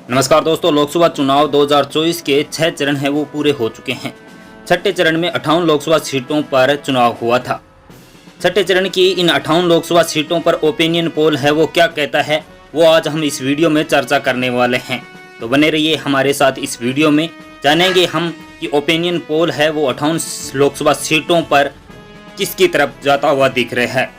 नमस्कार दोस्तों, लोकसभा चुनाव 2024 के 6 चरण हैं वो पूरे हो चुके हैं। छठे चरण में 58 लोकसभा सीटों पर चुनाव हुआ था। छठे चरण की इन 58 लोकसभा सीटों पर ओपिनियन पोल है वो क्या कहता है, वो आज हम इस वीडियो में चर्चा करने वाले हैं। तो बने रहिए हमारे साथ इस वीडियो में, जानेंगे हम कि ओपिनियन पोल है वो 58 लोकसभा सीटों पर किसकी तरफ जाता हुआ दिख रहा है।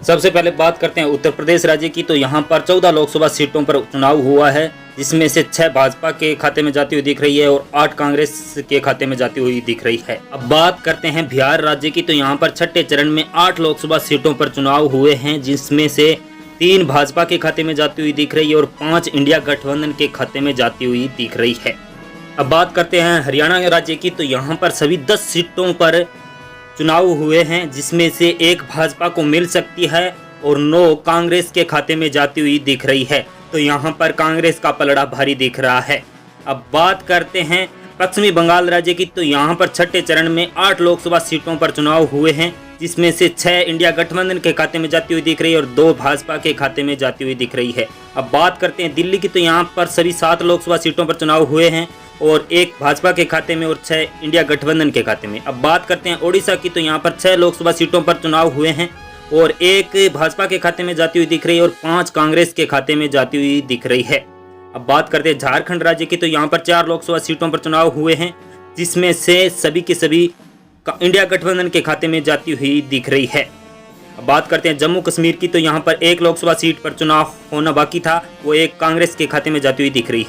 सबसे पहले बात करते हैं उत्तर प्रदेश राज्य की। तो यहाँ पर 14 लोकसभा सीटों पर चुनाव हुआ है, जिसमें से 6 भाजपा के खाते में जाती हुई दिख रही है और 8 कांग्रेस के खाते में जाती हुई दिख रही है। अब बात करते हैं बिहार राज्य की। तो यहाँ पर छठे चरण में 8 लोकसभा सीटों पर चुनाव हुए हैं, जिसमें से 3 भाजपा के खाते में जाती हुई दिख रही है और 5 इंडिया गठबंधन के खाते में जाती हुई दिख रही है। अब बात करते हैं हरियाणा राज्य की। तो यहाँ पर सभी 10 सीटों पर चुनाव हुए हैं, जिसमें से 1 भाजपा को मिल सकती है और 9 कांग्रेस के खाते में जाती हुई दिख रही है। तो यहाँ पर कांग्रेस का पलड़ा भारी दिख रहा है। अब बात करते हैं पश्चिमी बंगाल राज्य की। तो यहाँ पर छठे चरण में 8 लोकसभा सीटों पर चुनाव हुए हैं, जिसमें से 6 इंडिया गठबंधन के खाते में जाती हुई दिख रही है और 2 भाजपा के खाते में जाती हुई दिख रही है। अब बात करते हैं दिल्ली की। तो यहाँ पर सभी 7 लोकसभा सीटों पर चुनाव हुए हैं और 1 भाजपा के खाते में और 6 इंडिया गठबंधन के खाते में। अब बात करते हैं ओडिशा की। तो यहाँ पर 6 लोकसभा सीटों पर चुनाव हुए हैं और 1 भाजपा के खाते में जाती हुई दिख रही है और 5 कांग्रेस के खाते में जाती हुई दिख रही है। अब बात करते हैं झारखंड राज्य की। तो यहाँ पर 4 लोकसभा सीटों पर चुनाव हुए हैं, जिसमें से सभी के सभी इंडिया गठबंधन के खाते में जाती हुई दिख रही है। अब बात करते हैं जम्मू कश्मीर की। तो यहाँ पर 1 लोकसभा सीट पर चुनाव होना बाकी था, वो 1 कांग्रेस के खाते में जाती हुई दिख रही है।